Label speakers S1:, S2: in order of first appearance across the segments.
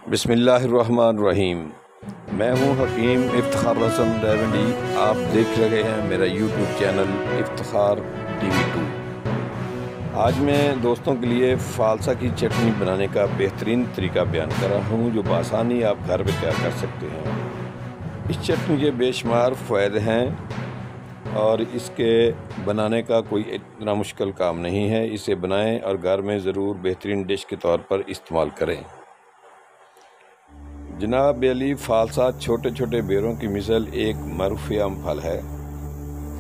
S1: بسم اللہ الرحمن الرحیم۔ میں ہوں حکیم افتخار حسن ریونڈی۔ آپ دیکھ رہے ہیں میرا یوٹیوب چینل افتخار TV 2۔ آج میں دوستوں کے لیے فالسا کی چٹنی بنانے کا بہترین طریقہ بیان کر رہا ہوں جو بآسانی آپ گھر میں تیار کر سکتے ہیں۔ اس چٹنی کے بے شمار فوائد ہیں اور اس کے بنانے کا کوئی اتنا مشکل کام نہیں ہے۔ اسے بنائیں اور گھر میں ضرور بہترین ڈش کے طور پر استعمال کریں۔ جناب علی، فالسا چھوٹے چھوٹے بیروں کی مثل ایک معروف عام پھل ہے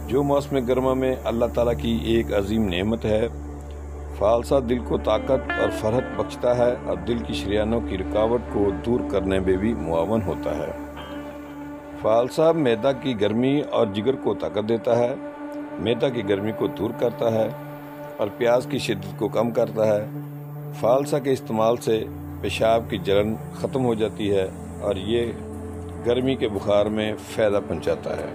S1: جو موسم گرما میں اللہ تعالیٰ کی ایک عظیم نعمت ہے۔ فالسا دل کو طاقت اور فرحت بخشتا ہے اور دل کی شریانوں کی رکاوٹ کو دور کرنے میں بھی معاون ہوتا ہے۔ فالسا معدہ کی گرمی اور جگر کو طاقت دیتا ہے، معدہ کی گرمی کو دور کرتا ہے اور پیاس کی شدت کو کم کرتا ہے۔ فالسا کے استعمال سے پیشاب کی جلن ختم ہو جاتی ہے اور یہ گرمی کے بخار میں فائدہ پہنچاتا ہے۔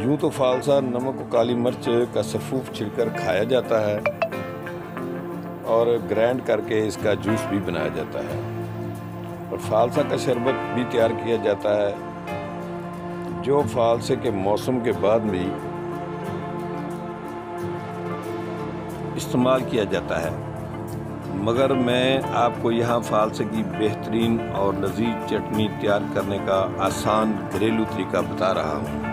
S1: یوں تو فالسا نمک و کالی مرچ کا سفوف چھڑ کر کھایا جاتا ہے اور گرائنڈ کر کے اس کا جوس بھی بنایا جاتا ہے اور فالسا کا شربت بھی تیار کیا جاتا ہے جو فالسے کے موسم کے بعد بھی استعمال کیا جاتا ہے، مگر میں آپ کو یہاں فالسے کی بہترین اور لذیذ چٹنی تیار کرنے کا آسان گھریلو طریقہ بتا رہا ہوں۔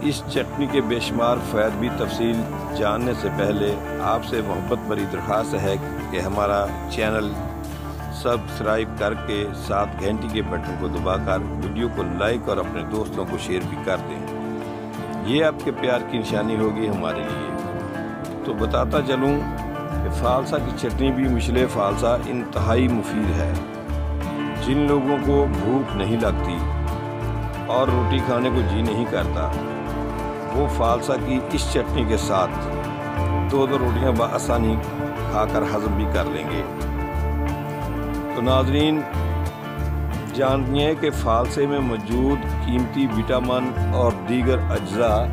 S1: اس چٹنی کے بے شمار فوائد بھی تفصیل جاننے سے پہلے آپ سے محبت بھری درخواست ہے کہ ہمارا چینل سبسکرائب کر کے ساتھ گھنٹی کے بٹن کو دبا کر ویڈیو کو لائک اور اپنے دوستوں کو شیئر بھی کر دیں۔ یہ آپ کے پیار کی نشانی ہوگی ہمارے لیے۔ تو بتاتا چلوں کہ فالسا کی چٹنی بھی مثل فالسا انتہائی مفید ہے۔ جن لوگوں کو بھوک نہیں لگتی اور روٹی کھانے کو جی نہیں کرتا وہ فالسا کی اس چٹنی کے ساتھ دو روٹیاں بآسانی کھا کر ہضم بھی کر لیں گے۔ تو ناظرین، جانیے کہ فالسے میں موجود قیمتی وٹامن اور دیگر اجزاء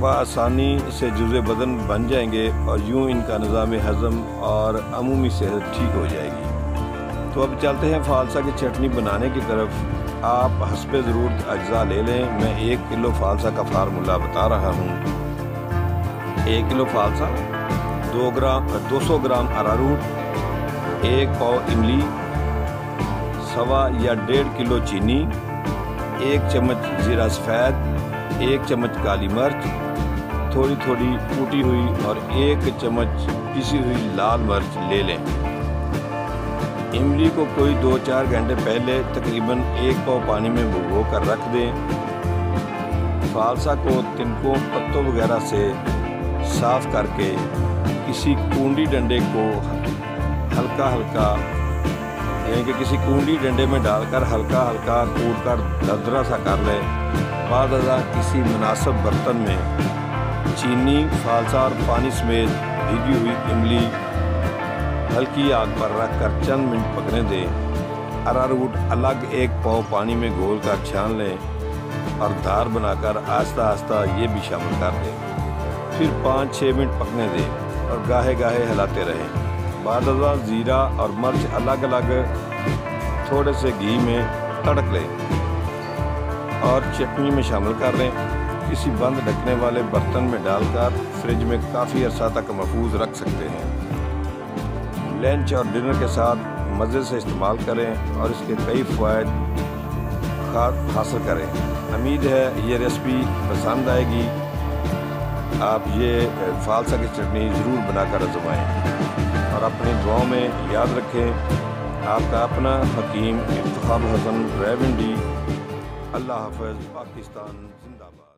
S1: بآسانی سے جزو بدن بن جائیں گے اور یوں ان کا نظام ہضم اور عمومی صحت ٹھیک ہو جائے گی۔ تو اب چلتے ہیں فالسا کی چٹنی بنانے کی طرف۔ آپ حسب ضرورت اجزاء لے لیں۔ میں 1 کلو فالسا کا فارمولہ بتا رہا ہوں۔ 1 کلو فالسا، 200 گرام اراروٹ، 1 پاؤ املی، 1.25 یا 1.5 کلو چینی، 1 چمچ زیرہ سفید، 1 چمچ کالی مرچ تھوڑی تھوڑی کوٹی ہوئی اور 1 چمچ پیسی ہوئی لال مرچ لے لیں۔ املی کو کوئی 2-4 گھنٹے پہلے تقریباً 1 پاؤ پانی میں بھگو کر رکھ دیں۔ فالسا کو تنکوں پتوں وغیرہ سے صاف کر کے کسی کونڈی ڈنڈے کو ہلکا یعنی کہ کسی کونڈی ڈنڈے میں ڈال کر ہلکا کوٹ کر دردرا سا کر لیں۔ بعد ازاں کسی مناسب برتن میں چینی، فالسا اور پانی سمیت بھیگی ہوئی املی ہلکی آگ پر رکھ کر چند منٹ پکنے دیں۔ اراروٹ الگ 1 پاؤ پانی میں گھول کر چھان لیں اور دھار بنا کر آہستہ آہستہ یہ بھی شامل کر دیں۔ پھر 5-6 منٹ پکنے دیں اور گاہے گاہے ہلاتے رہیں۔ بعد ازاں زیرہ اور مرچ الگ الگ تھوڑے سے گھی میں تڑک لیں اور چٹنی میں شامل کر لیں۔ کسی بند ڈھکنے والے برتن میں ڈال کر فریج میں کافی عرصہ تک محفوظ رکھ سکتے ہیں۔ لنچ اور ڈنر کے ساتھ مزے سے استعمال کریں اور اس کے کئی فوائد حاصل کریں۔ امید ہے یہ ریسپی پسند آئے گی۔ آپ یہ فالسا کی چٹنی ضرور بنا کر آزمائیں اور اپنی دعاؤں میں یاد رکھیں۔ آپ کا اپنا حکیم افتخار حسن ریونڈی۔ اللہ حافظ۔ پاکستان زندہ باد۔